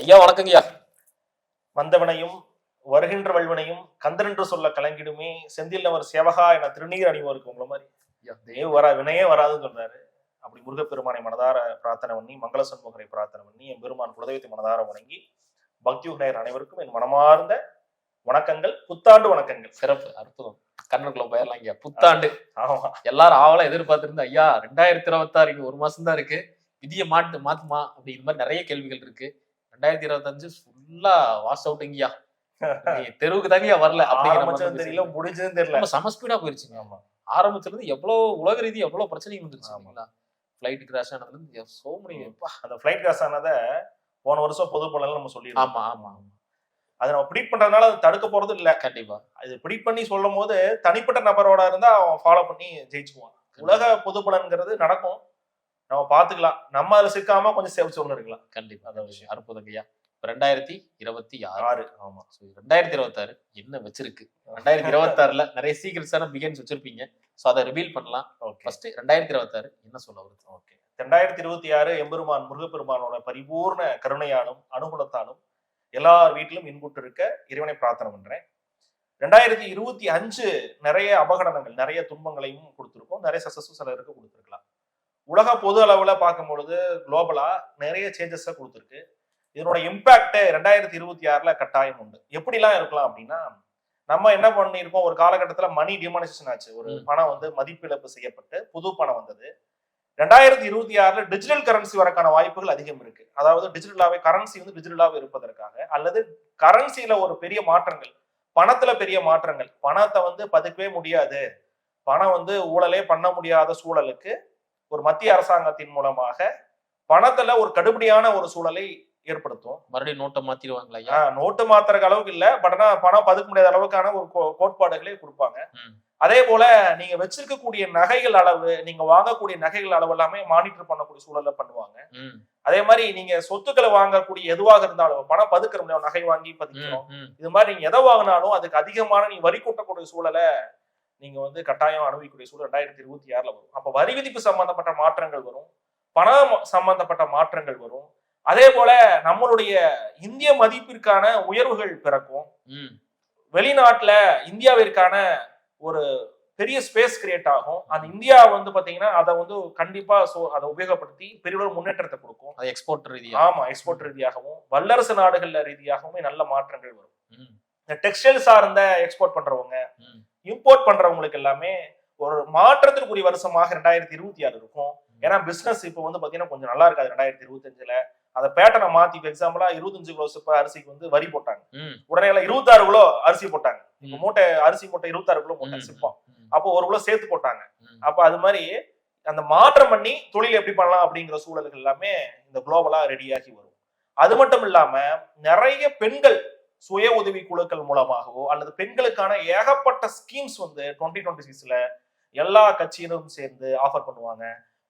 ஐயா வணக்கங்கய்யா. வந்தவனையும் வருகின்ற வல்வனையும் கந்தரென்று சொல்ல கலங்கிடுமே செந்தில் அவர் சேவகா என திருநீர் அணிவோருக்கு உங்களை மாதிரி வினையே வராதுன்னு சொன்னாரு. அப்படி முருகப்பெருமானை மனதார பிரார்த்தனை பண்ணி மங்கள சண்முகரை பிரார்த்தனை பண்ணி என் பெருமான் குலதெய்வத்தை மனதார வணங்கி பக்தியுகனையர் அனைவருக்கும் என் மனமார்ந்த வணக்கங்கள், புத்தாண்டு வணக்கங்கள். சிறப்பு, அற்புதம். கண்ணனுக்குள்ள போயிடலாம் ஐயா. புத்தாண்டு ஆமா, எல்லாரும் ஆவலா எதிர்பார்த்திருந்தா ஐயா 2026 1 மாசம் தான் இருக்கு, விதியை மாத்துமா அப்படி இந்த மாதிரி நிறைய கேள்விகள் இருக்கு. 2025 ஃபுல்லா வாஷ் அவுட்டுங்கய்யா. தெருவுக்கு தாங்கய்யா வரல அப்படிங்கிற தெரியல, முடிஞ்சதுன்னு தெரியல, செம ஸ்பீடா போயிருச்சுங்க. ஆமா, ஆரம்பிச்சிருந்து எவ்வளவு உலக ரீதி எவ்வளவு பிரச்சனைகள் வந்துருச்சு. ஃபிளைட் கிராஷ் ஆனதுல இருந்து சோ மெனி. அந்த ஃபிளைட் கிராஷ் ஆனதை போன வருஷம் பொது பலன்ல நம்ம சொல்லிடுறோம். ஆமா ஆமா, அதை நம்ம ப்ரீட் பண்றதுனால அது தடுக்க போறது இல்ல. கண்டிப்பா அது ப்ரீட் பண்ணி சொல்லும் போது தனிப்பட்ட நபரோட இருந்தா அவன் ஃபாலோ பண்ணி ஜெயிச்சுக்குவான். உலக பொது பலன்கிறது நடக்கும், நம்ம பாத்துக்கலாம். நம்ம அதுல சிக்காம கொஞ்சம் சேவ் சொல்லணும் இருக்கலாம். கண்டிப்பா, அதான் விஷயம். அற்புதங்கய்யா. 2026. ஆமா, 2026 என்ன வச்சிருக்கு? 2026ல நிறைய சீக்கிரட்ஸான பிகின்ஸ் வச்சிருப்பீங்க. சோ அதை ரிவீல் பண்ணலாம். ஃபர்ஸ்ட் 2026 என்ன சொல்ல வருது? ஓகே, 2026 எம்பெருமான் முருகப்பெருமானோட பரிபூர்ண கருணையாலும் அனுகூலத்தாலும் எல்லார் வீட்டிலும் இன்புட்டு இருக்க இறைவனை பிரார்த்தனை பண்றேன். 2025 நிறைய அபகடனங்கள், நிறைய துன்பங்களையும் கொடுத்துருக்கோம், நிறைய சக்சஸும் சிலருக்கு கொடுத்துருக்கலாம். உலக பொது அளவுல பார்க்கும் பொழுது குளோபலா நிறைய சேஞ்சஸ் கொடுத்துருக்கு. இதனோட இம்பாக்ட் 2026ல கட்டாயம் உண்டு. எப்படிலாம் இருக்கலாம் அப்படின்னா, நம்ம என்ன பண்ணிருக்கோம், ஒரு காலகட்டத்துல மணி டிமானிசேஷன் ஆச்சு. ஒரு பணம் வந்து மதிப்பிழப்பு செய்யப்பட்டு புது பணம் வந்தது. 2026ல டிஜிட்டல் கரன்சி வரக்கான வாய்ப்புகள் அதிகம் இருக்கு. அதாவது டிஜிட்டலாவே கரன்சி வந்து டிஜிட்டலாவே இருப்பதற்காக, அல்லது கரன்சியில ஒரு பெரிய மாற்றங்கள், பணத்துல பெரிய மாற்றங்கள். பணத்தை வந்து பதுக்கவே முடியாது, பணம் வந்து ஊழலே பண்ண முடியாத சூழலுக்கு ஒரு மத்திய அரசாங்கத்தின் மூலமாக பணத்துல ஒரு கடுபடியான ஒரு சூழலை ஏற்படுத்தும். மறுபடியும் நோட்டை மாத்திடுவாங்களா? நோட்டு மாத்துறதுக்கு அளவுக்கு இல்ல, பட் ஆனா பணம் பதுக்க முடியாத அளவுக்கான ஒரு கோட்பாடுகளே கொடுப்பாங்க. அதே போல நீங்க வச்சிருக்கக்கூடிய நகைகள் அளவு, நீங்க வாங்கக்கூடிய நகைகள் அளவு எல்லாமே மானிட்டர் பண்ணக்கூடிய சூழல பண்ணுவாங்க. அதே மாதிரி நீங்க சொத்துக்களை வாங்கக்கூடிய எதுவாக இருந்தாலும் பணம் பதுக்கிற முடியும், நகை வாங்கி பதிக்கிறோம், இது மாதிரி நீங்க எதை வாங்கினாலும் அதுக்கு அதிகமான நீ வரி கூட்டக்கூடிய சூழலை நீங்க வந்து கட்டாயம் அனுபவிக்கக்கூடிய சூழல் 2026ல வரும். அப்ப வரி விதிப்பு சம்பந்தப்பட்ட மாற்றங்கள் வரும், பணம் சம்பந்தப்பட்ட மாற்றங்கள் வரும். அதே போல நம்மளுடைய இந்திய மதிப்பிற்கான உயர்வுகள் பிறக்கும். வெளிநாட்டுல இந்தியாவிற்கான ஒரு பெரிய ஸ்பேஸ் கிரியேட் ஆகும். அந்த இந்தியா வந்து பாத்தீங்கன்னா அதை வந்து கண்டிப்பா அதை உபயோகப்படுத்தி பெரிய ஒரு முன்னேற்றத்தை கொடுக்கும். எக்ஸ்போர்ட் ரீதியா, ஆமா, எக்ஸ்போர்ட் ரீதியாகவும் வல்லரசு நாடுகள்ல ரீதியாகவும் நல்ல மாற்றங்கள் வரும். இந்த டெக்ஸ்டைல் சார்ந்த எக்ஸ்போர்ட் பண்றவங்க, இம்போர்ட் பண்றவங்களுக்கு எல்லாமே ஒரு மாற்றத்திற்குரிய வருஷமாக 2026 இருக்கும். ஏன்னா பிசினஸ் இப்போ வந்து பாத்தீங்கன்னா கொஞ்சம் நல்லா இருக்காது. 2025ல அந்த பேட்டர்னை மாத்தி, எக்ஸாம்பிளா 25 கிலோ சிப்ப அரிசிக்கு வந்து வரி போட்டாங்க. உடனே 26 கிலோ அரிசி போட்டாங்க. இப்ப மூட்டை அரிசி மூட்டை 26 கிலோ போட்டாங்க சிப்பம். அப்போ 1 கிலோ சேர்த்து போட்டாங்க. அப்ப அது மாதிரி அந்த மாற்றம் பண்ணி தொழில் எப்படி பண்ணலாம் அப்படிங்கிற சூழல்கள் எல்லாமே இந்த குளோபலா ரெடியாகி வரும். அது மட்டும் இல்லாம நிறைய பெண்கள் சுய உதவி குழுக்கள் மூலமாகவோ அல்லது பெண்களுக்கான ஏகப்பட்ட ஸ்கீம்ஸ் வந்து 2026ல எல்லா கட்சியினரும் சேர்ந்து ஆஃபர் பண்ணுவாங்க.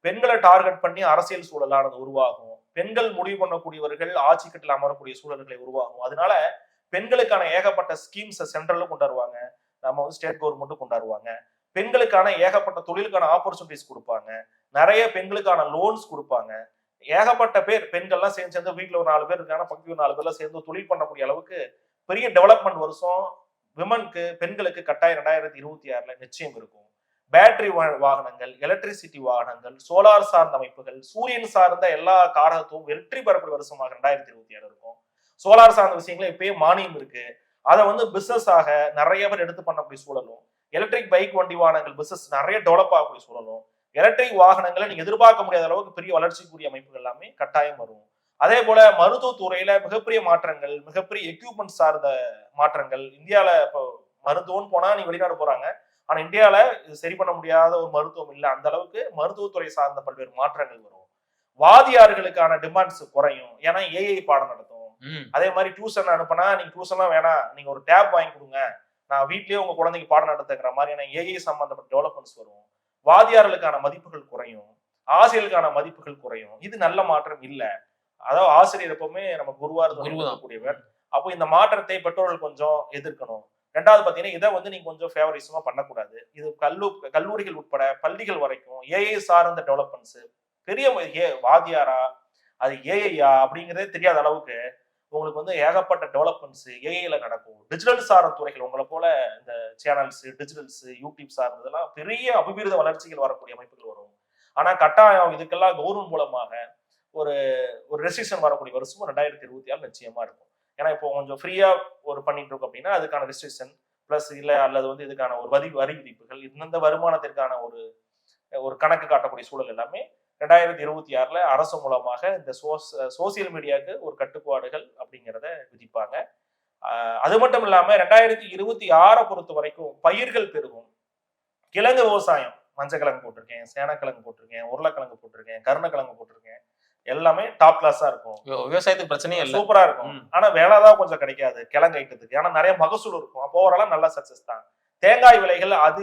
பெண்களை டார்கெட் பண்ணி அரசியல் சூழலானது உருவாகும். பெண்கள் முடிவு பண்ணக்கூடியவர்கள் ஆட்சி கட்டில் அமரக்கூடிய சூழல்களை உருவாகும். அதனால பெண்களுக்கான ஏகப்பட்ட ஸ்கீம்ஸ் சென்ட்ரலும் கொண்டாடுவாங்க, நம்ம வந்து ஸ்டேட் கவர்மெண்ட்டும் கொண்டாடுவாங்க. பெண்களுக்கான ஏகப்பட்ட தொழிலுக்கான ஆப்பர்ச்சுனிட்டிஸ் கொடுப்பாங்க, நிறைய பெண்களுக்கான லோன்ஸ் கொடுப்பாங்க. ஏகப்பட்ட பேர் பெண்கள்லாம் சேர்ந்து வீட்டுல ஒரு 4 பேர் இருக்காங்க, பக்கத்துல 4 பேர்லாம் சேர்ந்து தொழில் பண்ணக்கூடிய அளவுக்கு பெரிய டெவலப்மெண்ட் வருஷம் விமனுக்கு, பெண்களுக்கு கட்டாயம் 2026ல நிச்சயம் இருக்கும். பேட்டரி வாகனங்கள், எலக்ட்ரிசிட்டி வாகனங்கள், சோலார் சார்ந்த அமைப்புகள், சூரியன் சார்ந்த எல்லா காரகத்துவம் வெற்றி பெறக்கூடிய வருஷமாக 2026 இருக்கும். சோலார் சார்ந்த விஷயங்கள இப்பயே மானியம் இருக்கு, அதை வந்து பிசினஸ் ஆக நிறைய பேர் எடுத்து பண்ணக்கூடிய சூழலும், எலக்ட்ரிக் பைக் வண்டி வாகனங்கள் பிசினஸ் நிறைய டெவலப் ஆகக்கூடிய சூழலும், எலக்ட்ரிக் வாகனங்களை நீங்க எதிர்பார்க்க முடியாத அளவுக்கு பெரிய வளர்ச்சிக்குரிய அமைப்புகள் எல்லாமே கட்டாயம் வரும். அதே போல மருத்துவத்துறையில மிகப்பெரிய மாற்றங்கள், மிகப்பெரிய எக்யூப்மெண்ட் சார்ந்த மாற்றங்கள். இந்தியால இப்போ மருத்துவம்னு போனா நீங்க வெளிநாடு போறாங்க, ஆனா இந்தியால இது சரி பண்ண முடியாத ஒரு மருத்துவம் இல்லை. அந்த அளவுக்கு மருத்துவத்துறை சார்ந்த பல்வேறு மாற்றங்கள் வரும். வாதியார்களுக்கான டிமாண்ட்ஸ் குறையும், ஏன்னா ஏஐ பாடம் நடத்தும். அதே மாதிரி டியூஷன் அனுப்புனா நீங்க டியூஷன்லாம் வேணாம், நீங்க ஒரு டேப் வாங்கி கொடுங்க, நான் வீட்லயே உங்க குழந்தைக்கு பாடம் நடத்துங்கிற மாதிரியான ஏஐ சம்பந்தப்பட்ட டெவலப்மெண்ட்ஸ் வரும். வாதியார்களுக்கான மதிப்புகள் குறையும், ஆசிரியர்களுக்கான மதிப்புகள் குறையும். இது நல்ல மாற்றம் இல்லை. அதாவது ஆசிரியர் எப்பவுமே நம்ம குருவா இருக்கக்கூடியவர். அப்போ இந்த மாற்றத்தை பெற்றோர்கள் கொஞ்சம் எதிர்க்கணும். ரெண்டாவது பாத்தீங்கன்னா இதை வந்து நீங்க கொஞ்சம் ஃபேவரிசமா பண்ணக்கூடாது. இது கல்லூரிகள் உட்பட பள்ளிகள் வரைக்கும் ஏஐ சார்ந்த டெவலப்மெண்ட்ஸ் பெரிய வாதியாரா அது ஏஐயா அப்படிங்கிறதே தெரியாத அளவுக்கு உங்களுக்கு வந்து ஏகப்பட்ட டெவலப்மெண்ட்ஸ் ஏஐல நடக்கும். டிஜிட்டல் சார்ந்த துறைகள் உங்களை போல இந்த சேனல்ஸ், டிஜிட்டல்ஸ், யூடியூப் சார்ந்ததெல்லாம் பெரிய அபிவிருத வளர்ச்சிகள் வரக்கூடிய அமைப்புகள் வரும். ஆனா கட்டாயம் இதுக்கெல்லாம் கவர்மெண்ட் மூலமாக ஒரு ஒரு ரெஸ்ட்ரிக்ஷன் வரக்கூடிய வருஷமும் 2026 நிச்சயமா இருக்கும். ஏன்னா இப்போ கொஞ்சம் ஃப்ரீயா ஒரு பண்ணிட்டு இருக்கோம் அப்படின்னா அதுக்கான ரெஸ்ட்ரிக்ஷன் பிளஸ் இல்ல அல்லது வந்து இதுக்கான ஒரு வரி விதிப்புகள் இந்த வருமானத்திற்கான ஒரு கணக்கு காட்டக்கூடிய சூழல் எல்லாமே 2026 அரசு மூலமாக இந்த சோசியல் மீடியாவுக்கு ஒரு கட்டுப்பாடுகள் அப்படிங்கிறத விதிப்பாங்க. அது மட்டும் இல்லாம 2026 பொறுத்த வரைக்கும் பயிர்கள் பெருகும். கிழங்கு விவசாயம், மஞ்சள் கிழங்கு போட்டிருக்கேன், சேனக்கிழங்கு போட்டிருக்கேன், உருளைக்கிழங்கு போட்டிருக்கேன், கருணக்கிழங்கு போட்டிருக்கேன், எல்லாமே டாப் கிளாஸா இருக்கும். விவசாயத்துக்கு பிரச்சனையே இல்லை, சூப்பரா இருக்கும். ஆனா வேலைதான் கொஞ்சம் கிடைக்காது கிழங்கு ஐட்டத்துக்கு. ஆனா நிறைய மகசூல் இருக்கும். அப்போ ஓரளவு நல்ல சக்சஸ் தான். தேங்காய் விலைகள் அது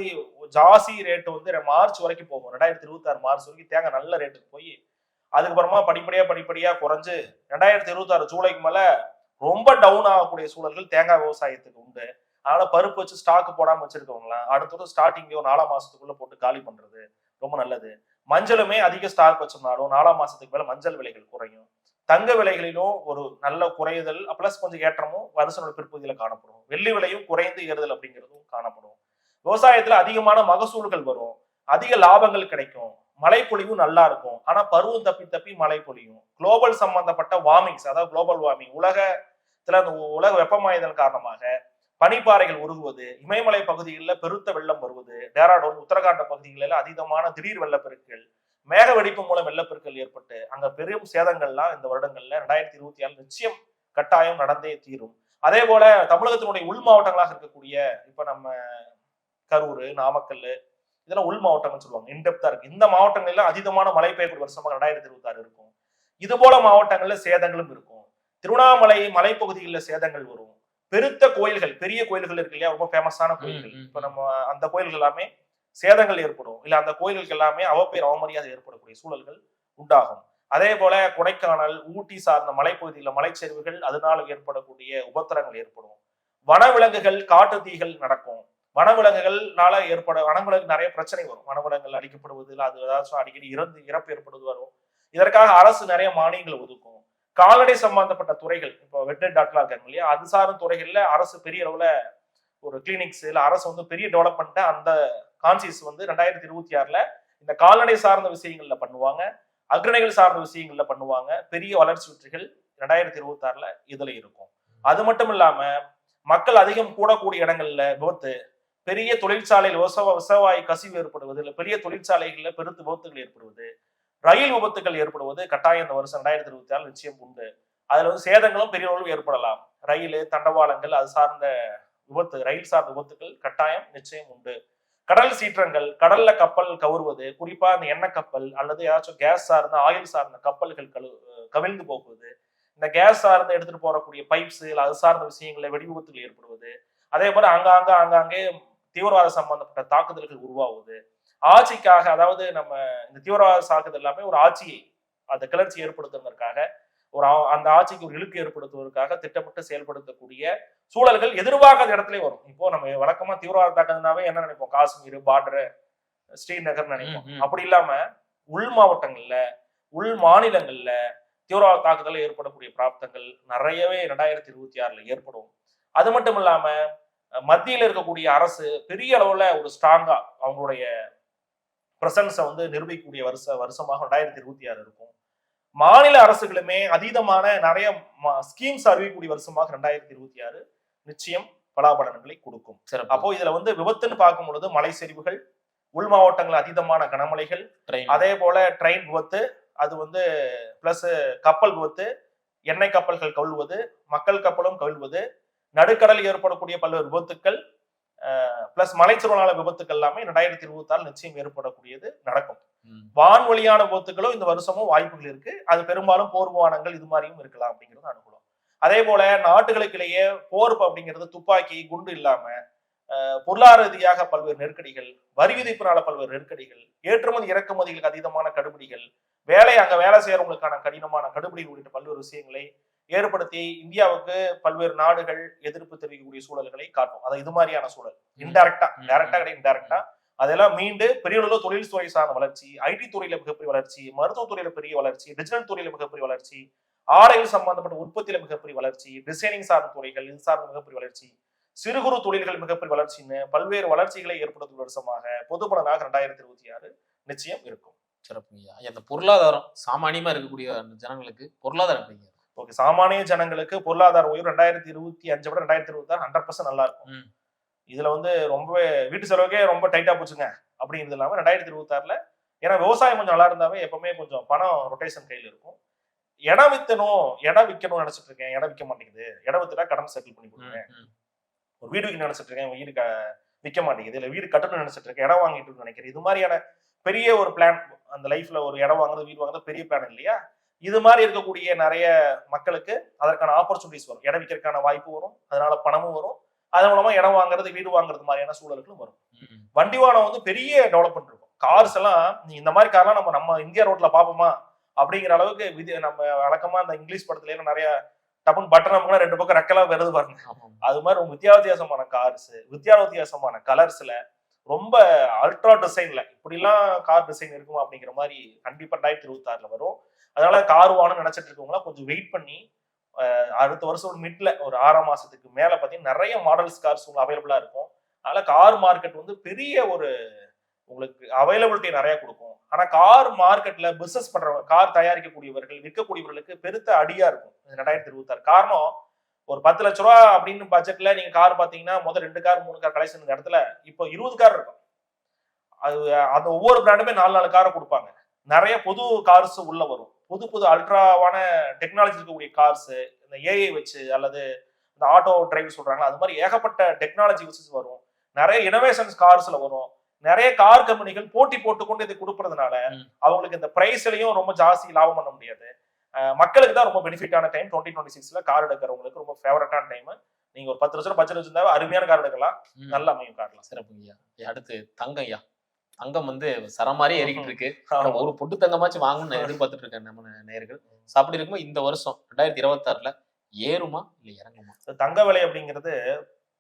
ஜாஸ்தி ரேட்டு வந்து மார்ச் வரைக்கும் போகும். 2026 மார்ச் வரைக்கும் தேங்காய் நல்ல ரேட்டுக்கு போய் அதுக்கப்புறமா படிப்படியா குறைஞ்சு 2026 ஜூலைக்கு மேல ரொம்ப டவுன் ஆகக்கூடிய சூழல்கள் தேங்காய் விவசாயத்துக்கு உண்டு. அதனால பருப்பு வச்சு ஸ்டாக் போடாம வச்சிருக்கவங்களாம் அடுத்தது ஸ்டார்டிங் 4 மாசத்துக்குள்ள போட்டு காலி பண்றது ரொம்ப நல்லது. மஞ்சளுமே அதிக ஸ்டாக் வச்சோம்னாலும் 4 மாசத்துக்கு மேல மஞ்சள் விலைகள் குறையும். தங்க விலைகளிலும் ஒரு நல்ல குறையுதல் பிளஸ் கொஞ்சம் ஏற்றமும் வருஷனோட பிற்பகுதியில காணப்படும். வெள்ளி விலையும் குறைந்து ஏறுதல் அப்படிங்கிறதும் காணப்படும். விவசாயத்துல அதிகமான மகசூல்கள் வரும், அதிக லாபங்கள் கிடைக்கும், மழைப்பொழிவு நல்லா இருக்கும். ஆனா பருவம் தப்பி மழை பொழியும். குளோபல் சம்பந்தப்பட்ட வார்மிங்ஸ், அதாவது குளோபல் வார்மிங், உலகத்துல அந்த உலக வெப்பமாயுதல் காரணமாக பனிப்பாறைகள் உருகுவது, இமயமலை பகுதிகளில் பெருத்த வெள்ளம் வருவது, டேராடூன் உத்தரகாண்ட பகுதிகளில் அதீதமான திடீர் வெள்ளப்பெருக்கள், மேக வெடிப்பு மூலம் வெள்ளப்பெருக்கள் ஏற்பட்டு அங்க பெரும் சேதங்கள்லாம் இந்த வருடங்கள்ல 2026 நிச்சயம் கட்டாயம் நடந்தே தீரும். அதே போல தமிழகத்தினுடைய உள் மாவட்டங்களாக இருக்கக்கூடிய இப்ப நம்ம கரூர், நாமக்கல் இதெல்லாம் உள் மாவட்டங்கள் சொல்லுவாங்க, இன்டெப்தா இருக்கு. இந்த மாவட்டங்கள்ல அதீதமான மழை பெய்யக்கூடிய வருஷமாக 2026 இருக்கும். இது போல மாவட்டங்கள்ல சேதங்களும் இருக்கும். திருவண்ணாமலை மலைப்பகுதிகளில் சேதங்கள் வரும். பெருத்த கோயில்கள், பெரிய கோயில்கள் இருக்கு இல்லையா, ரொம்ப ஃபேமஸான கோயில்கள், இப்ப நம்ம அந்த கோயில்கள் எல்லாமே சேதங்கள் ஏற்படும். இல்ல அந்த கோயில்களுக்கு எல்லாமே அவப்பேர் அவமரியாதை ஏற்படக்கூடிய சூழல்கள் உண்டாகும். அதே போல கொடைக்கானல், ஊட்டி சார்ந்த மலைப்பகுதியில் மலைச்சரிவுகள், அதனால ஏற்படக்கூடிய உபத்திரங்கள் ஏற்படும். வனவிலங்குகள், காட்டு தீகள் நடக்கும். வனவிலங்குகள்னால வனவிலங்கு நிறைய பிரச்சனை வரும். வனவிலங்குகள் அடிக்கப்படுவது, அது ஏதாச்சும் அடிக்கடி இறப்பு ஏற்படுவது வரும். இதற்காக அரசு நிறைய மானியங்கள் ஒதுக்கும். கால்நடை சம்பந்தப்பட்ட துறைகள், இப்போ வெட்டரி டாக்டர்லாம் இருக்காங்க இல்லையா, அது சார்ந்த துறைகள்ல அரசு பெரிய அளவுல ஒரு கிளினிக்ஸ் இல்ல அரசு வந்து பெரிய டெவலப்மெண்ட்டை அந்த கான்சியஸ் வந்து 2026 இந்த கால்நடை சார்ந்த விஷயங்கள்ல பண்ணுவாங்க, அக்ரணைகள் சார்ந்த விஷயங்கள்ல பண்ணுவாங்க. பெரிய வளர்ச்சி வெற்றிகள் 2026 இதுல இருக்கும். அது மட்டும் இல்லாம மக்கள் அதிகம் கூடக்கூடிய இடங்கள்ல விபத்து, பெரிய தொழிற்சாலையில் விவசாய கசிவு ஏற்படுவது, இல்ல பெரிய தொழிற்சாலைகள்ல பெருத்து விபத்துகள் ஏற்படுவது, ரயில் விபத்துகள் ஏற்படுவது கட்டாயம் இந்த வருஷம் 2026 நிச்சயம் உண்டு. அதுல வந்து சேதங்களும் பெரிய அளவில் ஏற்படலாம். ரயில், தண்டவாளங்கள், அது சார்ந்த விபத்து, ரயில் சார்ந்த விபத்துகள் கட்டாயம் நிச்சயம் உண்டு. கடல் சீற்றங்கள், கடல்ல கப்பல் கவுறுவது, குறிப்பா அந்த எண்ணெய் கப்பல் அல்லது ஏதாச்சும் கேஸ் சார்ந்த ஆயில் சார்ந்த கப்பல்கள் கவிழ்ந்து போகுவது, இந்த கேஸ் சார்ந்து எடுத்துட்டு போறக்கூடிய பைப்ஸ் அது சார்ந்த விஷயங்கள்ல வெடி விபத்துகள் ஏற்படுவது, அதே போல ஆங்காங்கே தீவிரவாத சம்பந்தப்பட்ட தாக்குதல்கள் உருவாகுவது, ஆட்சிக்காக, அதாவது நம்ம இந்த தீவிரவாத தாக்குதல் எல்லாமே ஒரு ஆட்சியை அந்த கிளர்ச்சி ஏற்படுத்துவதற்காக, அந்த ஆட்சிக்கு ஒரு இழுக்கு ஏற்படுத்துவதற்காக திட்டமிட்டு செயல்படுத்தக்கூடிய சூழல்கள் எதிர்பார்க்காத இடத்துல வரும். இப்போ நம்ம வழக்கமா தீவிரவாத தாக்குதல்னாவே என்ன நினைப்போம், காஷ்மீர் பார்டர், ஸ்ரீநகர் நினைப்போம். அப்படி இல்லாம உள் மாவட்டங்கள்ல, உள் மாநிலங்கள்ல தீவிரவாத தாக்குதல் ஏற்படக்கூடிய பிராப்தங்கள் நிறையவே 2026 ஏற்படும். அது மட்டும் இல்லாம மத்தியில் இருக்கக்கூடிய அரசு பெரிய அளவுல ஒரு ஸ்ட்ராங்கா அவங்களுடைய பிரசன்ஸை வந்து நிரூபிக்கக்கூடிய வருஷமாக 2026 இருக்கும். மாநில அரசுகளுமே அதீதமான நிறைய ஸ்கீம்ஸ் அறிவிக்கக்கூடிய வருஷமாக 2026 நிச்சயம் பலாபலன்களை கொடுக்கும். அப்போ இதுல வந்து விபத்துன்னு பார்க்கும் பொழுது மலை சரிவுகள், உள் மாவட்டங்கள் அதீதமான கனமழைகள், அதே போல ட்ரெயின் விபத்து, அது வந்து பிளஸ் கப்பல் விபத்து, எண்ணெய் கப்பல்கள் கவிழ்வது, மக்கள் கப்பலும் கவிழ்வது, நடுக்கடல் ஏற்படக்கூடிய பல்வேறு விபத்துக்கள் பிளஸ் மலைச்சூழலான விபத்துக்கள் எல்லாமே 2026 நிச்சயம் ஏற்படக்கூடியது நடக்கும். வான்வழியான விபத்துக்களும் இந்த வருஷமும் வாய்ப்புகள் இருக்கு. அது பெரும்பாலும் போர் விமானங்கள் இது மாதிரியும் இருக்கலாம் அப்படிங்கிறது அனுகூலம். அதே போல நாட்டுகளுக்கிடையே போர் அப்படிங்கிறது துப்பாக்கி குண்டு இல்லாம பொருளாதார ரீதியாக பல்வேறு நெருக்கடிகள், வரி விதிப்பினால பல்வேறு நெருக்கடிகள், ஏற்றுமதி இறக்குமதிகளுக்கு அதீதமான கடுபிடிகள், அங்க வேலை செய்யறவங்களுக்கான கடினமான கடுபிடிகள் உள்ளிட்ட பல்வேறு விஷயங்களை ஏற்படுத்தி இந்தியாவுக்கு பல்வேறு நாடுகள் எதிர்ப்பு தெரிவிக்கக்கூடிய சூழல்களை காட்டும். அது இது மாதிரியான சூழல் டைரக்டா கிடையாது, இன்டைரக்டா அதெல்லாம் மீண்டு பெரிய அளவு தொழில் துறை சார்ந்த வளர்ச்சி, ஐடி துறையில மிகப்பெரிய வளர்ச்சி, மருத்துவ துறையில பெரிய வளர்ச்சி, டிஜிட்டல் துறையில மிகப்பெரிய வளர்ச்சி, ஆடைகள் சம்பந்தப்பட்ட உற்பத்தியில மிகப்பெரிய வளர்ச்சி, டிசைனிங் சார்ந்த துறைகள் இது சார்ந்த மிகப்பெரிய வளர்ச்சி, சிறு குறு தொழில்கள் மிகப்பெரிய வளர்ச்சின்னு பல்வேறு வளர்ச்சிகளை ஏற்படுத்தும் வருஷமாக பொதுப்பலனாக 2026 நிச்சயம் இருக்கும். சிறப்புங்கய்யா. அந்த பொருளாதாரம் சாமானியமா இருக்கக்கூடிய அந்த ஜனங்களுக்கு பொருளாதாரம் எப்படிங்க? ஓகே, சாமானிய ஜனங்களுக்கு பொருளாதார உயர்வு 2025 விட 2026 100% நல்லா இருக்கும். இதுல வந்து ரொம்பவே வீட்டு செலவுக்கே ரொம்ப டைட்டா போச்சுங்க அப்படிங்கிறது இல்லாம 2026ல ஏன்னா விவசாயம் கொஞ்சம் நல்லா இருந்தாவே எப்பவுமே கொஞ்சம் பணம் ரொட்டேஷன் கையில இருக்கும். இடம் விற்கணும்னு நினைச்சிட்டு இருக்கேன், இடம் விற்க மாட்டேங்குது, இடம் வித்துட்டா கடன் செட்டில் பண்ணி கொடுங்க, ஒரு வீடு விற்க நினைச்சிட்டு இருக்கேன், வீடு விற்க மாட்டேங்குது, இல்ல வீடு கட்டணும்னு நினைச்சிட்டு இருக்கேன், இடம் வாங்கிட்டு நினைக்கிறேன், இது மாதிரியான பெரிய ஒரு பிளான் அந்த லைஃப்ல ஒரு இடம் வாங்குறது வீடு வாங்குறது பெரிய பிளான் இல்லையா? இது மாதிரி இருக்கக்கூடிய நிறைய மக்களுக்கு அதற்கான ஆப்பர்ச்சுனிட்டிஸ் வரும், இடம் விற்கிறதுக்கான வாய்ப்பு வரும், அதனால பணமும் வரும், அதன் மூலமா இடம் வாங்குறது வீடு வாங்குறது மாதிரியான சூழல்களும் வரும். வண்டி வாகனம் வந்து பெரிய டெவலப்மெண்ட் இருக்கும். கார்ஸ் எல்லாம் இந்த மாதிரி கார்லாம் நம்ம இந்தியா ரோட்ல பாப்போமா அப்படிங்கிற அளவுக்கு நம்ம வழக்கமா இந்த இங்கிலீஷ் படத்துல எல்லாம் நிறைய டப்புன்னு பட்டன் நமக்கு 2 பக்கம் ரெக்கலாம் வருது பாருங்க. அது மாதிரி ரொம்ப வித்தியாசமான கார்ஸ், வித்தியாசமான கலர்ஸ்ல, ரொம்ப அல்ட்ரா டிசைன்ல இப்படிலாம் கார் டிசைன் இருக்குமா அப்படிங்கிற மாதிரி கண்டிப்பா 2026ல வரும். அதனால கார் வாங்கணும்னு நினைச்சிட்டு இருக்கவங்களா கொஞ்சம் வெயிட் பண்ணி அடுத்த வருஷம் மிட்ல ஒரு 6 மாசத்துக்கு மேல பாத்தீங்கன்னா நிறைய மாடல்ஸ் கார்ஸ் அவைலபிளா இருக்கும். அதனால கார் மார்க்கெட் வந்து பெரிய ஒரு உங்களுக்கு அவைலபிலிட்டி நிறைய கொடுக்கும். ஆனா கார் மார்க்கெட்ல பிசினஸ் பண்றவங்க, கார் தயாரிக்கக்கூடியவர்கள், விற்கக்கூடியவர்களுக்கு பெருத்த அடியா இருக்கும் 2026. காரணம், ஒரு 10 லட்ச ரூபா அப்படின்னு பட்ஜெட்ல நீங்க கார் பாத்தீங்கன்னா முதல் 2 கார் 3 கார் கலெக்ஷன் இந்த இடத்துல இப்போ 20 கார் இருக்கும். அது ஒவ்வொரு பிராண்டுமே 4 காரை கொடுப்பாங்க. நிறைய புது கார்ஸ் உள்ள வரும், புது அல்ட்ராவான டெக்னாலஜி இருக்கக்கூடிய கார்ஸ், இந்த ஏஐ வச்சு அல்லது இந்த ஆட்டோ டிரைவ் சொல்றாங்க, அது மாதிரி ஏகப்பட்ட டெக்னாலஜி வச்சு வரும். நிறைய இனோவேஷன்ஸ் கார்ஸ்ல வரும். நிறைய கார் கம்பெனிகள் போட்டி போட்டுக்கொண்டு இதை கொடுக்கறதுனால அவங்களுக்கு இந்த பிரைஸ்லயும் ரொம்ப ஜாஸ்தி லாபம் பண்ண முடியாது. மக்களுக்கு தான் ரொம்ப பெனிஃபிட்டான டைம் 2026ல கார் எடுக்கிறவங்களுக்கு ரொம்ப ஃபேவரட்டான டைம். நீங்க ஒரு 10 லட்சம் பட்ஜெட் வச்சிருந்தா அருமையான கார் எடுக்கலாம், நல்ல அமையும் கார்லாம். சிறப்புங்கய்யா. அடுத்து தங்கம்யா. தங்கம் வந்து சரமாரி ஏறிக்கிட்டு இருக்கு. ஒரு பொட்டு தங்கமாச்சும் வாங்கணும்னு எதிர்பார்த்துட்டு இருக்கேன் நம்ம நேயர்கள். அப்படி இருக்கும்போது இந்த வருஷம் 2026ல ஏறுமா இல்ல இறங்குமா? தங்க விலை அப்படிங்கிறது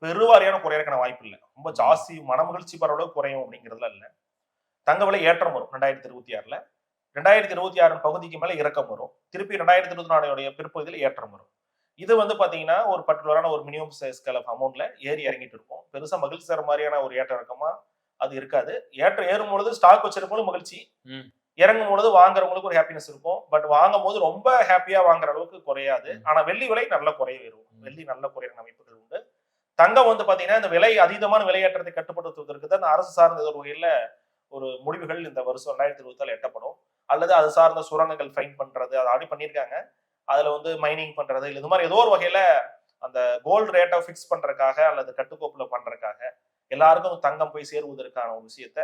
பெருவாரியான குறையறக்கான வாய்ப்பு இல்லை. ரொம்ப ஜாஸ்தி மனமகிழ்ச்சி பரவளவு குறையும் அப்படிங்கிறதுல இல்ல. தங்க விலை ஏற்றம் வரும் 2026ல. 2026 பகுதிக்கு மேல இறக்கம் வரும். திருப்பி 2024 பிற்பகுதியில் ஏற்றம் வரும். இது வந்து பாத்தீங்கன்னா ஒரு பர்டிகுலரான ஒரு மினிமம் ஸ்கேல் ஆஃப் அமௌண்ட்ல ஏறி இறங்கிட்டு இருக்கும். பெருசா மகிழ்ச்சி தர மாதிரியான ஒரு ஏற்ற இறக்கமா அது இருக்காது. ஏறும் பொழுது ஸ்டாக் வச்சிருக்கும் மகிழ்ச்சி, இறங்கும் பொழுது வாங்குறவங்களுக்கு ஒரு ஹாப்பினஸ் இருக்கும். பட் வாங்கும் போது ரொம்ப ஹாப்பியா வாங்குற அளவுக்கு குறையாது. ஆனா வெள்ளி விலை நல்ல குறைய வரும். வெள்ளி நல்ல குறையிற அமைப்புகள் உண்டு. தங்கம் வந்து பாத்தீங்கன்னா இந்த விலை அதீதமான விலையேற்றத்தை கட்டுப்படுத்துவதற்கு தான் அரசு சார்ந்த ஒரு வகையில ஒரு முடிவுகள் இந்த வருஷம் 2026 எட்டப்படும். அல்லது அது சார்ந்த சுரங்கங்கள் ஃபைன் பண்றது, அதை ஆடி பண்ணியிருக்காங்க. அதுல வந்து மைனிங் பண்றது, இல்லை இது மாதிரி ஏதோ ஒரு வகையில அந்த கோல்டு ரேட்டை ஃபிக்ஸ் பண்றதுக்காக அல்லது கட்டுக்கோப்புல பண்றதுக்காக எல்லாருக்கும் தங்கம் போய் சேருவதற்கான ஒரு விஷயத்த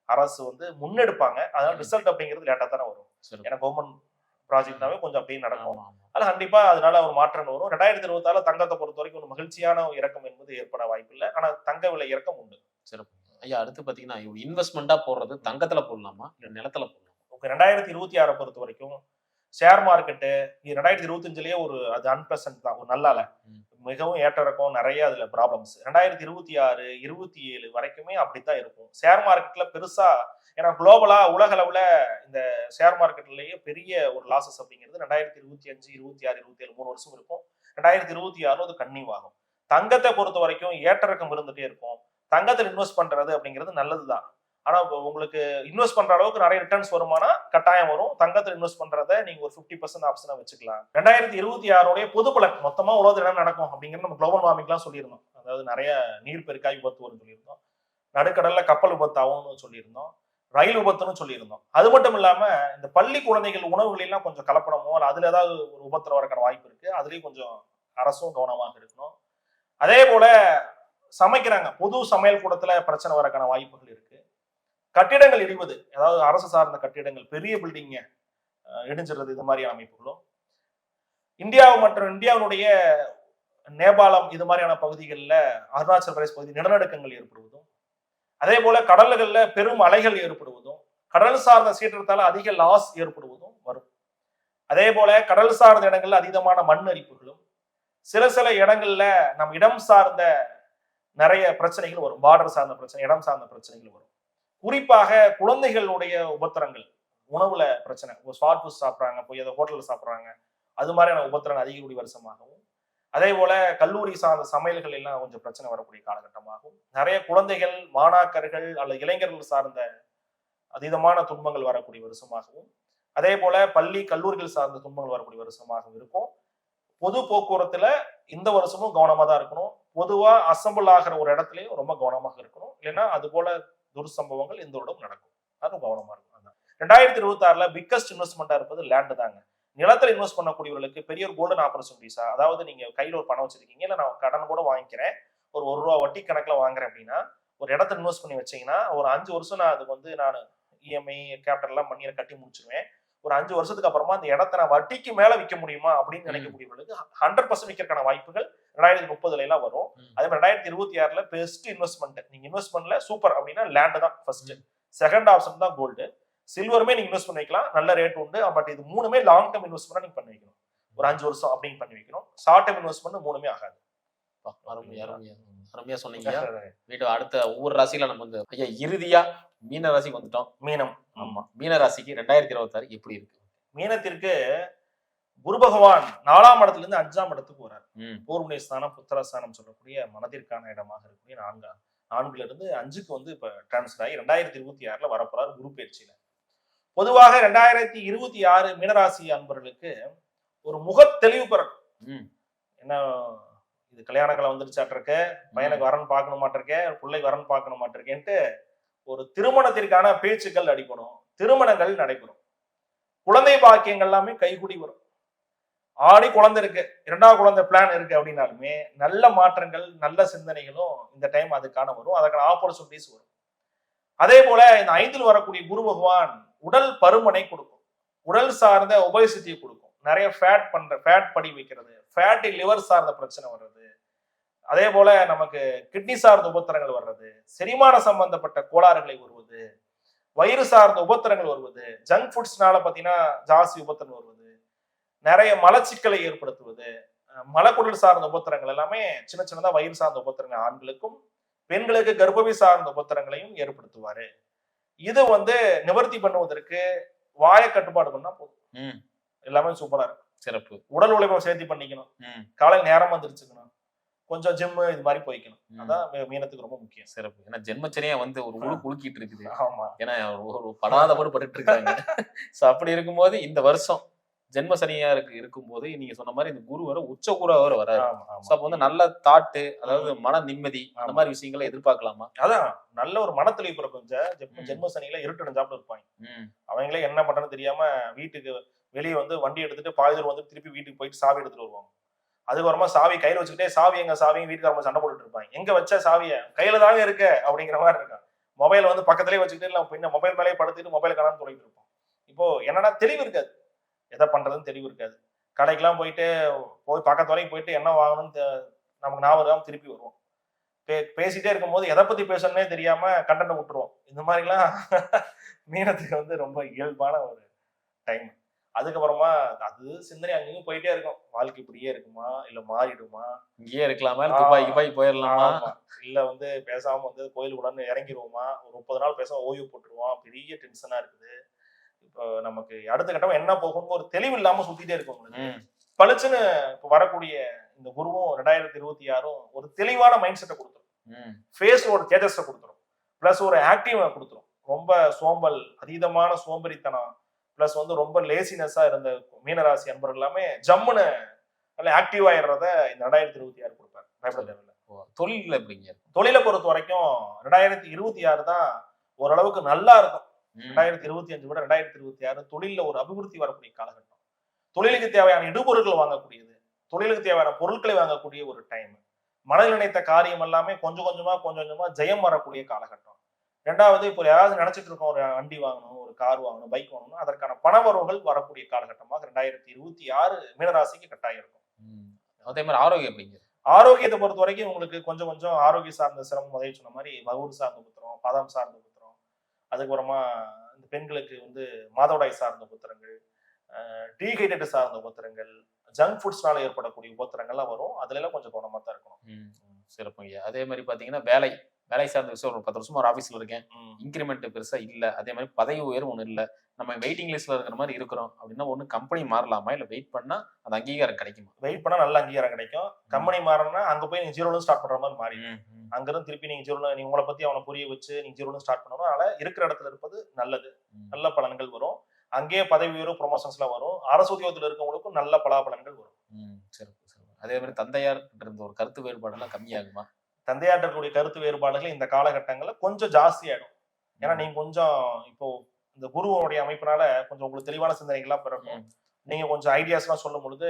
அரசு வந்து முன்னெடுப்பாங்க. அதனால ரிசல்ட் அப்படிங்கிறது லேட்டா தானே வரும். ஏன்னா கவர்மெண்ட் ப்ராஜெக்ட்னாவே கொஞ்சம் அப்படியே நடக்கும். அது கண்டிப்பா அதனால ஒரு மாற்றம் வரும். 2026 தங்கத்தை பொறுத்த வரைக்கும் ஒரு மகிழ்ச்சியான இறக்கம் என்பது ஏற்பட வாய்ப்பு இல்லை. ஆனா தங்க விலை இறக்கம் உண்டு. சிறப்பு ஐயா. அடுத்து பாத்தீங்கன்னா இன்வெஸ்ட்மெண்டா போடுறது தங்கத்துல போடலாமா இல்ல நிலத்துல போடலாமா? 2026 பொறுத்த வரைக்கும் ஷேர் மார்க்கெட்டு 2025லயே அது அன்பிளசன்ட் தான், ஒரு நல்லால மிகவும் ஏற்ற இறக்கம், நிறைய அதுல ப்ராப்ளம்ஸ். 2026 27 வரைக்குமே அப்படித்தான் இருக்கும் ஷேர் மார்க்கெட்ல பெருசா. ஏன்னா குளோபலா உலக அளவுல இந்த ஷேர் மார்க்கெட்லயே பெரிய ஒரு லாசஸ் அப்படிங்கிறது 2025 26 27 3 வருஷம் இருக்கும். 2026 அது கன்னியூ ஆகும். தங்கத்தை பொறுத்த வரைக்கும் ஏற்ற இறக்கம் இருந்துட்டே இருக்கும். தங்கத்தில் இன்வெஸ்ட் பண்றது அப்படிங்கிறது நல்லதுதான். ஆனா உங்களுக்கு இன்வெஸ்ட் பண்ற அளவுக்கு நிறைய ரிட்டர்ன்ஸ் வருமானா கட்டாயம் வரும். தங்கத்தில் இன்வெஸ்ட் பண்றதை நீங்க ஒரு 50% ஆப்ஷனா வச்சுக்கலாம். 2026 பொது பலன் மொத்தமா உலகத்துல என்ன நடக்கும் அப்படிங்கிறது நம்ம குளோபல் வார்மிங்லாம் சொல்லியிருந்தோம். அதாவது நிறைய நீர் பெருக்காய் விபத்து வரும்னு சொல்லியிருந்தோம், நடுக்கடல்ல கப்பல் விபத்து ஆகும்னு சொல்லியிருந்தோம், ரயில் விபத்துன்னு சொல்லியிருந்தோம். அது மட்டும் இல்லாம இந்த பள்ளி குழந்தைகள் உணவுகளெல்லாம் கொஞ்சம் கலப்படமோ அல்ல அதுல ஏதாவது ஒரு விபத்துல வரக்கான வாய்ப்பு இருக்கு. அதுலயும் கொஞ்சம் அரசும் கவனமாக இருக்கணும். அதே போல சமைக்கிறாங்க, பொது சமையல் கூடத்துல பிரச்சனை வரக்கான வாய்ப்புகள் இருக்கு. கட்டிடங்கள் இடிவது, அதாவது அரசு சார்ந்த கட்டிடங்கள் பெரிய பில்டிங்க இடிஞ்சிடுறது, இது மாதிரியான அமைப்புகளும் மற்றும் இந்தியாவுடைய நேபாளம் இது மாதிரியான பகுதிகளில் அருணாச்சல் பிரதேச பகுதி நிலநடுக்கங்கள் ஏற்படுவதும், அதே போல கடல்கள்ல பெரும் அலைகள் ஏற்படுவதும், கடல் சார்ந்த சீற்றத்தால அதிக லாஸ் ஏற்படுவதும் வரும். அதே போல கடல் சார்ந்த இடங்கள்ல அதீதமான மண் அரிப்புகளும், சில இடங்கள்ல நம் இடம் சார்ந்த நிறைய பிரச்சனைகள் வரும். பார்டர் சார்ந்த பிரச்சனை, இடம் சார்ந்த பிரச்சனைகள் வரும். குறிப்பாக குழந்தைகளுடைய உபத்திரங்கள், உணவுல பிரச்சனை, ஒரு ஸ்வாட் ஃபுட் சாப்பிட்றாங்க, போய் அதை ஹோட்டல்ல சாப்பிட்றாங்க, அது மாதிரியான உபத்திரங்கள் அதிகக்கூடிய வருஷமாகவும், அதே போல கல்லூரி சார்ந்த சமையல்கள் எல்லாம் கொஞ்சம் பிரச்சனை வரக்கூடிய காலகட்டமாகவும், நிறைய குழந்தைகள், மாணாக்கர்கள் அல்லது இளைஞர்கள் சார்ந்த அதீதமான துன்பங்கள் வரக்கூடிய வருஷமாகவும், அதே போல பள்ளி கல்லூரிகள் சார்ந்த துன்பங்கள் வரக்கூடிய வருஷமாகவும் இருக்கும். பொது போக்குவரத்துல இந்த வருஷமும் கவனமா தான் இருக்கணும். பொதுவா அசம்பிள் ஆகிற ஒரு இடத்துலயும் ரொம்ப கவனமாக இருக்கணும். இல்லைன்னா அது போல துர்சம்பவங்கள் இந்த வருடம் நடக்கும். அதுவும் கவனமா இருக்கும். 2026ல பிக்கஸ்ட் இன்வெஸ்ட்மெண்டா இருப்பது லேண்ட் தாங்க. நிலத்துல இன்வெஸ்ட் பண்ணக்கூடியவர்களுக்கு பெரிய ஒரு கோல்டன் ஆப்பர்ச்சுனிட்டிஸா, அதாவது நீங்க கையில ஒரு பணம் வச்சிருக்கீங்க, இல்ல நான் கடன் கூட வாங்கிக்கிறேன், ஒரு ₹1 வட்டி கணக்குல வாங்குறேன் அப்படின்னா, ஒரு இடத்த இன்வெஸ்ட் பண்ணி வச்சீங்கன்னா ஒரு 5 வருஷம் நான் அதுக்கு வந்து நான் இஎம்ஐ கேபிட்டல் எல்லாம் பண்ணி கட்டி முடிச்சிருவேன். ஒரு 5 வருஷத்துக்கு அப்புறமா அந்த இடத்த நான் வட்டிக்கு மேல விற்க முடியுமா அப்படின்னு நினைக்கக்கூடியவர்களுக்கு 100% விற்கிறதுக்கான வாய்ப்புகள் 2030ல எல்லாம் வரும். அதே மாதிரி 2026ல பெஸ்ட் இன்வெஸ்ட்மெண்ட், நீங்க இன்வெஸ்ட்மெண்ட்ல சூப்பர் அப்படின்னா லேண்ட் தான் ஃபர்ஸ்ட். செகண்ட் ஆப்ஷன் தான் கோல்டு. சில்வருமே நீங்க இன்வெஸ்ட் பண்ணி வைக்கலாம், நல்ல ரேட் உண்டு. பட் இது மூணுமே லாங் டர்ம் இன்வெஸ்ட்மெண்ட் நீங்க பண்ணி வைக்கணும். ஒரு 5 வருஷம் அப்படின்னு பண்ணி வைக்கணும். ஷார்ட் டர்ம் இன்வெஸ்ட்மெண்ட் மூணுமே ஆகாது. அருமையா சொன்னீங்க. வீட்டு அடுத்த ஒவ்வொரு ராசியில நம்ம வந்து ஐயா இறுதியா மீன ராசிக்கு வந்துட்டோம். மீனம். ஆமா, மீன ராசிக்கு 2026 எப்படி இருக்கு? மீனத்திற்கு குரு பகவான் 4ஆம் இடத்துல இருந்து 5ஆம் இடத்துக்கு வரார். பூர்வ ஸ்தானம், புத்திரஸ்தானம் சொல்லக்கூடிய மனதிற்கான இடமாக இருக்கக்கூடிய 4ல இருந்து 5க்கு வந்து இப்ப டிரான்ஸ்ஃபர் ஆகி 2026ல வரப்போறார் குரு பயிற்சியில. பொதுவாக 2026 மீனராசி அன்பர்களுக்கு ஒரு முக தெளிவு பிறக்கும். என்ன இது கல்யாண காலம் வந்துருச்சாட்டிருக்க, பையனுக்கு வரன் பார்க்கணும் மாட்டிருக்கேன், பிள்ளைக்கு வரன் பார்க்கணும் மாட்டிருக்கேன்ட்டு ஒரு திருமணத்திற்கான பேச்சுக்கள் அடிக்கணும், திருமணங்கள் நடைபெறும், குழந்தை பாக்கியங்கள் எல்லாமே கைகூடி வரும். ஆடி குழந்தை இருக்கு, 2வது குழந்தை பிளான் இருக்கு அப்படின்னாலுமே நல்ல மாற்றங்கள், நல்ல சிந்தனைகளும் இந்த டைம் அதுக்கான வரும், அதுக்கான ஆப்பர்ச்சுனிட்டிஸ் வரும். அதே போல இந்த 5ல் வரக்கூடிய குரு பகவான் உடல் பருமனை கொடுக்கும், உடல் சார்ந்த ஒபேசிட்டியை கொடுக்கும், நிறைய ஃபேட் படி வைக்கிறது, ஃபேட்டி லிவர் சார்ந்த பிரச்சனை வர்றது, அதே போல நமக்கு கிட்னி சார்ந்த உபத்திரங்கள் வர்றது, செரிமான சம்பந்தப்பட்ட கோளாறுகளை வருவது, வயிறு சார்ந்த உபத்திரங்கள் வருவது, ஜங்க் ஃபுட்ஸ்னால பாத்தீங்கன்னா ஜாஸ்தி உபத்திரம் வருவது, நிறைய மலச்சிக்கலை ஏற்படுத்துவது, மலக்குடல் சார்ந்த உபத்திரங்கள் எல்லாமே சின்ன சின்னதா வயிறு சார்ந்த உபத்திரங்கள் ஆண்களுக்கும் பெண்களுக்கு கர்ப்பவி சார்ந்த உபத்திரங்களையும் ஏற்படுத்துவாரு. இது வந்து நிவர்த்தி பண்ணுவதற்கு வாய கட்டுப்பாடு பண்ணா போதும், எல்லாமே சூப்பரா இருக்கும். சிறப்பு. உடல் உழைப்பை சேர்த்து பண்ணிக்கணும், காலையில் நேரம் வந்துருச்சுக்கணும், கொஞ்சம் ஜிம் இது மாதிரி போய்க்கணும். அதான் மீனத்துக்கு ரொம்ப முக்கியம். சிறப்பு. ஏன்னா ஜென்மச்சனையா வந்து ஒரு உழுக்கிட்டு இருக்குது. ஆமா, ஏன்னா ஒரு படாதபாடு பட்டு இருக்காங்க. சோ அப்படி இருக்கும்போது இந்த வருஷம் ஜென்ம சனியா இருக்கும்போது நீங்க சொன்ன மாதிரி இந்த குரு வர உச்ச குருவா வர வராது. அப்ப வந்து நல்ல தாட்டு, அதாவது மன நிம்மதி, அந்த மாதிரி விஷயங்களை எதிர்பார்க்கலாமா? அதான் நல்ல ஒரு மன தெளிவு பிறக்கும். ஜென்ம சனியில இருட்டடைஞ்சாப்புல இருப்பாங்க. அவங்களே என்ன பண்றதுன்னு தெரியாம வீட்டுக்கு வெளியே வந்து வண்டி எடுத்துட்டு பாதி தூரம் வந்து திருப்பி வீட்டுக்கு போயிட்டு சாவி எடுத்துட்டு வருவாங்க. அதுக்கப்புறமா சாவி கையில வச்சுக்கிட்டே சாவி எங்க சாவியும் வீட்டுக்காரமா சண்டை போட்டுட்டு இருப்பாங்க. எங்க வச்ச சாவிய கையில தாங்க இருக்க அப்படிங்கிற மாதிரி இருக்கான். மொபைல் வந்து பக்கத்திலேயே வச்சுக்கிட்டு இல்லை பின்ன மொபைல் மேலேயே படுத்துட்டு மொபைல் காணான்னு சொல்லிட்டு இருப்போம். இப்போ என்னன்னா தெளிவு இருக்காது, எதை பண்றதுன்னு தெளிவு இருக்காது. கடைக்கெல்லாம் போயிட்டு பக்கத்து வரைக்கும் போயிட்டு என்ன வாங்கணும்னு நமக்கு ஞாபகம் திருப்பி வருவோம். பேசிட்டே இருக்கும்போது எதை பத்தி பேசணும்னே தெரியாம கண்டென்ட் விட்டுருவோம். இந்த மாதிரிலாம் மீனத்துக்கு வந்து ரொம்ப இயல்பான ஒரு டைம். அதுக்கப்புறமா அது சிந்தனை அங்கேயும் போயிட்டே இருக்கும். வாழ்க்கை இப்படியே இருக்குமா, இல்ல மாறிடுமா, இங்கேயே இருக்கலாமா, துபாய் போயிடலாமா, இல்ல வந்து பேசாம வந்து கோயிலுக்குள்ள இறங்கிடுவோமா, ஒரு 30 நாள் பேசாம ஓய்வு போட்டுருவோம், பெரிய டென்ஷனா இருக்குது. இப்போ நமக்கு அடுத்த கட்டம் என்ன போகும்னு ஒரு தெளிவு இல்லாம சுத்திட்டே இருக்கும் உங்களுக்கு. பளிச்சுன்னு இப்போ வரக்கூடிய இந்த குருவும் 2026 ஒரு தெளிவான மைண்ட் செட்டை கொடுத்துரும், ஃபேஸ் ஒரு தேஜஸை கொடுத்துரும், பிளஸ் ஒரு ஆக்டிவ் கொடுத்துரும். ரொம்ப சோம்பல், அதீதமான சோம்பரித்தனம், பிளஸ் வந்து ரொம்ப லேசினஸா இருந்த மீனராசி அன்பர்கள் எல்லாமே ஜம்முன்னு நல்ல ஆக்டிவ் ஆயிடுறத இந்த 2026 கொடுப்பாரு. பயப்பட தேவையில்லை. தொழில எப்படிங்க? தொழிலை பொறுத்த வரைக்கும் 2026 தான் ஓரளவுக்கு நல்லா இருக்கும். 2025 விட 2026 தொழில ஒரு அபிவிருத்தி வரக்கூடிய காலகட்டம். தொழிலுக்கு தேவையான இடுபொருட்கள் வாங்கக்கூடியது, தொழிலுக்கு தேவையான பொருட்களை வாங்கக்கூடிய ஒரு டைம். மனதில் நினைத்த காரியம் எல்லாமே கொஞ்சம் கொஞ்சமா ஜெயம் வரக்கூடிய காலகட்டம். 2வது, இப்போ யாராவது நினைச்சிட்டு இருக்கோம் ஒரு வண்டி வாங்கணும், ஒரு கார் வாங்கணும், பைக் வாங்கணும், அதற்கான பணவரவுகள் வரக்கூடிய காலகட்டமாக 2026 மீனராசிக்கு கட்டாயம் இருக்கும். அதே மாதிரி ஆரோக்கியம் எப்படிங்க? ஆரோக்கியத்தை பொறுத்த வரைக்கும் உங்களுக்கு கொஞ்சம் ஆரோக்கிய சார்ந்த சிரமம் முதல் சொன்ன மாதிரி வகுறு சார்ந்த உபத்திரம், பாதம் சார்ந்த உபத்திரம், அதுக்கப்புறமா இந்த பெண்களுக்கு வந்து மாதவிடாய் சார்ந்த உபத்திரங்கள், டீஹைட்ரேட் சார்ந்த உபத்திரங்கள், ஜங்க் ஃபுட்ஸ்னால ஏற்படக்கூடிய உபத்திரங்கள்லாம் வரும். அதுல எல்லாம் கொஞ்சம் கவனமா தான் இருக்கணும். சிறப்புங்க. அதே மாதிரி பாத்தீங்கன்னா வேலை சார்ந்த விஷயம் ஒரு 10 வருஷமா ஒரு ஆஃபீஸ்ல இருக்கேன், ம். இன்கிரிமெண்ட் பெருசா இல்ல, அதே மாதிரி பதவி உயர்வு ஒண்ணு இல்ல, நம்ம வெயிட்டிங் லிஸ்ட்ல இருக்கிற மாதிரி இருக்கிறோம் அப்படின்னா ஒண்ணு கம்பெனி மாறலாமா, இல்ல வெயிட் பண்ணா அந்த அங்கீகாரம் கிடைக்குமா? வெயிட் பண்ணா நல்ல அங்கீகாரம் கிடைக்கும். கம்பெனி மாறணும்னா அங்க போய் நீங்க 0ல ஸ்டார்ட் பண்ற மாதிரி மாறி அங்க இருந்து திருப்பி நீங்க 0ல நீங்க உங்களை பத்தி அவனை புரிய வச்சு நீங்க 0ல ஸ்டார்ட் பண்ணணும். அதனால இருக்கிற இடத்துல இருப்பது நல்லது. நல்ல பலன்கள் வரும். அங்கேயே பதவி உயர்வு ப்ரொமோஷன்ஸ்லாம் வரும். அரசு உத்தியோகத்தில் இருக்கவங்களுக்கும் நல்ல பலாபலன்கள் வரும். சிறப்பு சிறப்பு. அதே மாதிரி தந்தையார் இருந்த ஒரு கருத்து வேறுபாடெல்லாம் கம்மியாகுமா? தந்தையார்ட்ட இருக்கக்கூடிய கருத்து வேறுபாடுகள் இந்த காலகட்டங்கள்ல கொஞ்சம் ஜாஸ்தியாயிடும். ஏன்னா நீங்க கொஞ்சம் இப்போ இந்த குருவோடைய அமைப்பினால கொஞ்சம் உங்களுக்கு தெளிவான சிந்தனைகள்லாம் பிறக்கும். நீங்க கொஞ்சம் ஐடியாஸ்லாம் சொல்லும் பொழுது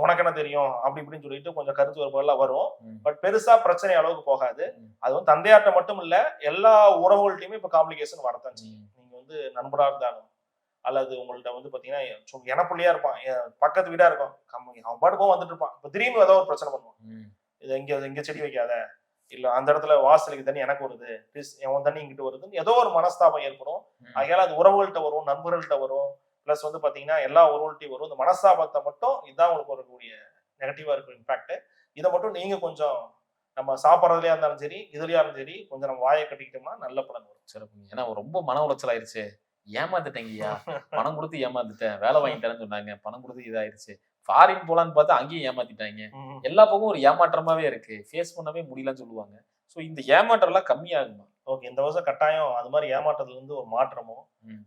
உனக்கு என்ன தெரியும் அப்படி இப்படின்னு சொல்லிட்டு கொஞ்சம் கருத்து வேறுபாடுலாம் வரும். பட் பெருசா பிரச்சனை அளவுக்கு போகாது. அது வந்து தந்தையார்ட்ட மட்டும் இல்ல, எல்லா உறவுகள்ட்டையுமே இப்ப காம்ப்ளிகேஷன் வரத்தான் செய்யும். நீங்க வந்து நண்பரா இருந்தாலும் அல்லது உங்கள்ட்ட வந்து பாத்தீங்கன்னா எனப்புள்ளியா இருப்பான், பக்கத்து வீடா இருக்கும், அவன் பாட்டுக்கும் வந்துட்டு இருப்பான். இப்ப திடீர்னு ஏதாவது ஒரு பிரச்சனை பண்ணுவான். இது இங்க செடி வைக்காத, இல்ல அந்த இடத்துல வாசலுக்கு தண்ணி எனக்கு வருது, என் தண்ணி இங்கிட்டு வருதுன்னு ஏதோ ஒரு மனஸ்தாபம் ஏற்படும். அதனால அது உறவுகள்கிட்ட வரும், நண்பர்கள்ட்ட வரும், பிளஸ் வந்து பாத்தீங்கன்னா எல்லா உறவுகள்ட்டையும் வரும். இந்த மனஸ்தாபத்தை மட்டும் இதுதான் உங்களுக்கு வரக்கூடிய நெகட்டிவா இருக்கும் இம்பாக்ட். இதை மட்டும் நீங்க கொஞ்சம் நம்ம சாப்பிட்றதுலயா இருந்தாலும் சரி, இதுலயா இருந்தாலும் சரி, கொஞ்சம் நம்ம வாயை கட்டிக்கிட்டோம்னா நல்ல பலன் வரும். சிறப்புங்க. ஏன்னா ரொம்ப மன உளைச்சல் ஆயிருச்சு, ஏமாந்துட்டேங்கய்யா, பணம் கொடுத்து ஏமாந்துட்டேன், வேலை வாங்கி தரேன்னு சொன்னாங்க, பணம் கொடுத்து இதாயிருச்சு, ஃபாரின் போலான்னு பார்த்தா அங்கேயும் ஏமாத்திட்டாங்க, எல்லா பக்கமும் ஒரு ஏமாற்றமாவே இருக்கு, ஃபேஸ் பண்ணவே முடியலன்னு சொல்லுவாங்க. ஸோ இந்த ஏமாற்றம் எல்லாம் கம்மியாகுமா? ஓகே, இந்த வருஷம் கட்டாயம் அது மாதிரி ஏமாற்றத்துல இருந்து ஒரு மாற்றமும்,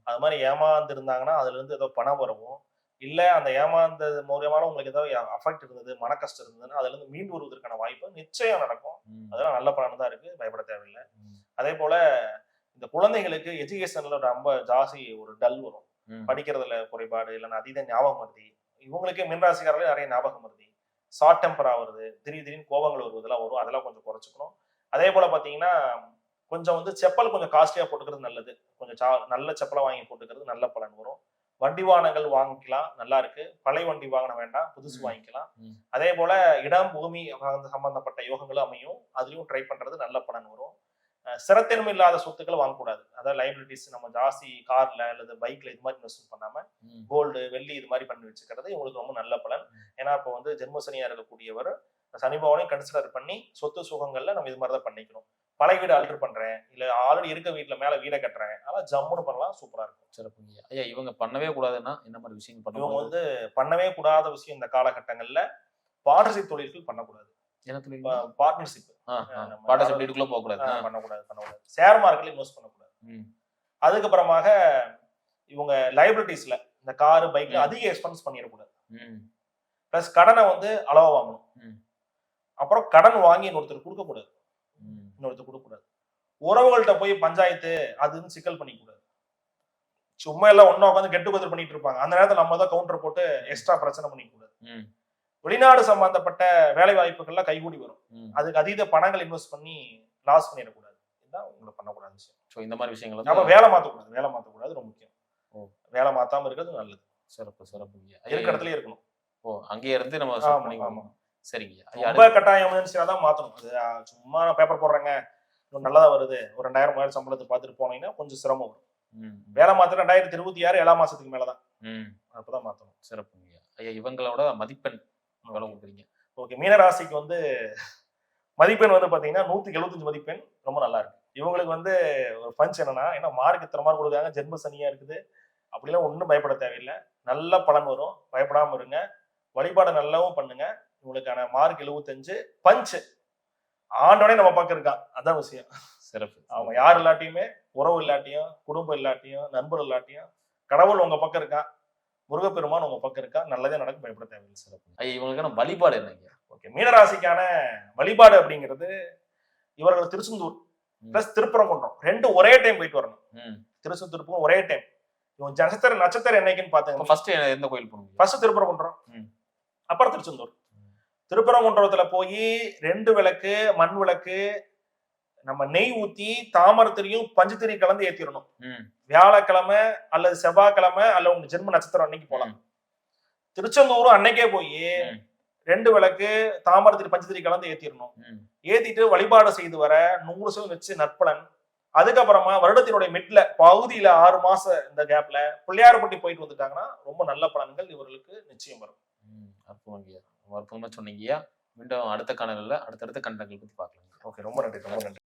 அது மாதிரி ஏமாந்து இருந்தாங்கன்னா அதுல இருந்து ஏதோ பணம் வரவும், இல்ல அந்த ஏமாந்தது மூலியமான உங்களுக்கு ஏதாவது அஃபெக்ட் இருந்தது, மன கஷ்டம் இருந்ததுன்னா அதுல இருந்து மீண்டு வருவதற்கான வாய்ப்பு நிச்சயம் நடக்கும். அதெல்லாம் நல்ல பலன் தான் இருக்கு, பயப்பட தேவையில்லை. அதே போல இந்த குழந்தைகளுக்கு எஜுகேஷன்ல ரொம்ப ஜாஸ்தி ஒரு டல் வரும், படிக்கிறதுல குறைபாடு, இல்லைன்னா அதீத ஞாபகம் மருதி. இவங்களுக்கே மின்ராசிக்காரர்களே நிறைய ஞாபகம் மருதி, ஷார்ட் டெம்பர் ஆகுறது, திடீர்னு கோபங்கள் வருவதெல்லாம் வரும். அதெல்லாம் கொஞ்சம் குறைச்சிக்கணும். அதே போல பாத்தீங்கன்னா கொஞ்சம் வந்து செப்பல் கொஞ்சம் காஸ்ட்லியா போட்டுக்கிறது நல்லது. கொஞ்சம் நல்ல செப்பலை வாங்கி போட்டுக்கிறது நல்ல பலன் வரும். வண்டி வாகனங்கள் வாங்கிக்கலாம், நல்லா இருக்கு. பழைய வண்டி வாங்கின வேண்டாம், புதுசு வாங்கிக்கலாம். அதே போல இடம் பூமி சம்பந்தப்பட்ட யோகங்களும் அமையும், அதுலயும் ட்ரை பண்றது நல்ல பலன் வரும். ஸ்திரத்தன்மை இல்லாத சொத்துக்களை வாங்கக்கூடாது. அதாவது லைபிலிட்டிஸ் நம்ம ஜாஸ்தி கார்ல அல்லது பைக்ல இது மாதிரி இன்வெஸ்ட் பண்ணாம கோல்டு, வெள்ளி இது மாதிரி பண்ணி வச்சுக்கிறது உங்களுக்கு ரொம்ப நல்ல பலன். ஏன்னா இப்போ வந்து ஜென்மசனியா இருக்கக்கூடியவர் சனி பகவானையும் கன்சிடர் பண்ணி சொத்து சுகங்கள்ல நம்ம இது மாதிரி தான் பண்ணிக்கணும். பழைய வீடு ஆல்டர் பண்றேன், இல்ல ஆல்ரெடி இருக்க வீட்டுல மேல வீடை கட்டுறேன், அதெல்லாம் ஜம்முன்னு பண்ணலாம், சூப்பரா இருக்கும். சிறப்புங்க. ஐயா, இவங்க பண்ணவே கூடாதுன்னா என்ன மாதிரி விஷயம் பண்ணுவாங்க? இவங்க வந்து பண்ணவே கூடாத விஷயம் இந்த காலகட்டங்கள்ல பார்ட்னர்ஷிப் தொழில்கள் பண்ணக்கூடாது. பார்ட்னர்ஷிப் வீட்டுக்குள்ள பண்ணக்கூடாது. ஷேர் மார்க்கெட்ல இன்வெஸ்ட் பண்ணக்கூடாது. அதுக்கப்புறமாக இவங்க லைபிலிட்டிஸ்ல இந்த காரு பைக்ல அதிக எக்ஸ்பென்ஸ் பண்ணிடக்கூடாது. பிளஸ் கடனை வந்து அளவா வாங்கணும். அப்புறம் கடன் வாங்கி இன்னொருத்தர் கொடுக்கக்கூடாது. உறவுகள்கிட்ட போய் பஞ்சாயத்து அதுன்னு சிக்கல் பண்ணிக்கூடாது. சும்மா எல்லாம் ஒன்னா உட்காந்து கெட்டு கதர் பண்ணிட்டு இருப்பாங்க. அந்த நேரத்தில் நம்ம தான் கவுண்டர் போட்டு எக்ஸ்ட்ரா பிரச்சனை பண்ணிக்கூடாது. வெளிநாடு சம்பந்தப்பட்ட வேலை வாய்ப்புகள்லாம் கைகூடி வரும். அதுக்கு அதீத பணங்கள் இன்வெஸ்ட் பண்ணி லாஸ் பண்ணிடக்கூடாது. இதுதான் உங்களை பண்ணக்கூடாத விஷயம். இந்த மாதிரி விஷயங்கள் நம்ம வேலை மாற்றக்கூடாது, ரொம்ப முக்கியம். வேலை மாத்தாம இருக்கிறது நல்லது. சிறப்பு சிறப்பு. இருக்க இடத்துல இருக்கணும். அங்கேயே இருந்து நம்ம சரிங்க. ரொம்ப கட்டாயம் எமர்ஜென்சியா தான் மாத்தணும். அது சும்மா நான் பேப்பர் போடுறேங்க, நல்லதா வருது, ஒரு 2000 சம்பளத்தை பார்த்துட்டு போனீங்கன்னா கொஞ்சம் சிரமம் வரும். வேலை மாத்திரம் 2026 7 மாசத்துக்கு மேலதான், அப்பதான் மாத்தணும். சிறப்புங்க. ஐயா, இவங்களோட மதிப்பெண் எவ்வளவு கொடுக்குறீங்க? ஓகே, மீனராசிக்கு வந்து மதிப்பெண் வந்து பாத்தீங்கன்னா 175 மதிப்பெண், ரொம்ப நல்லா இருக்கு. இவங்களுக்கு வந்து ஒரு பஞ்ச் என்னன்னா, ஏன்னா மார்க் இத்தனை மார்க் கொடுக்காங்க, ஜென்ம சனியா இருக்குது, அப்படிலாம் ஒன்றும் பயப்பட தேவையில்லை, நல்ல பலன் வரும். பயப்படாம இருங்க, வழிபாடு நல்லாவும் பண்ணுங்க. உங்களுக்கான மார்க் 75 பஞ்ச் ஆண்டோடனே நம்ம பக்கம் இருக்கான், அதான் விஷயம். சிறப்பு. அவன் யார் இல்லாட்டியுமே, உறவு இல்லாட்டியும், குடும்பம் இல்லாட்டியும், நண்பர் இல்லாட்டியும், கடவுள் உங்க பக்கம் இருக்கான், முருகப்பெருமான் உங்க பக்கம் இருக்கா, நல்லதே நடக்கும், பயப்பட தேவையில்லை. சிறப்பு. இவங்களுக்கான வழிபாடு என்னங்க? ஓகே, மீனராசிக்கான வழிபாடு அப்படிங்கிறது இவர்கள் திருச்செந்தூர் பிளஸ் திருப்பரங்குன்றம் ரெண்டும் ஒரே டைம் போயிட்டு வரணும். திருச்செந்தூருக்கும் ஒரே டைம். இவங்க நட்சத்திரம் என்னைக்குன்னு பாத்தீங்கன்னா ஃபர்ஸ்ட் எந்த கோயில் போகணும்? ஃபர்ஸ்ட் திருப்பரங்குன்றம், அப்புறம் திருச்செந்தூர். திருப்பரங்குன்றத்துல போய் 2 விளக்கு மண் விளக்கு நம்ம நெய் ஊத்தி தாமரத்திலையும் பஞ்சுத்திரி கலந்து ஏத்திடணும். வியாழக்கிழமை அல்லது செவ்வாய்க்கிழமை அல்ல உங்க ஜென்ம நட்சத்திரம் அன்னைக்கு போலாம். திருச்செந்தூரும் அன்னைக்கே போய் 2 விளக்கு தாமரத்திரி பஞ்சுத்திரி கலந்து ஏத்திடணும். ஏத்திட்டு வழிபாடு செய்து வர 100% வச்சு நற்பலன். அதுக்கப்புறமா வருடத்தினுடைய மிட்ல பகுதியில 6 மாசம் இந்த கேப்ல பிள்ளையார்பட்டி போயிட்டு வந்துட்டாங்கன்னா ரொம்ப நல்ல பலன்கள் இவர்களுக்கு நிச்சயம் வரும். அற்புதமா சொன்னீங்கய்யா. மீண்டும் அடுத்த காணொளியில அடுத்தடுத்த கண்டங்கள் பத்தி பார்க்கலாம். ஓகே, ரொம்ப நன்றி.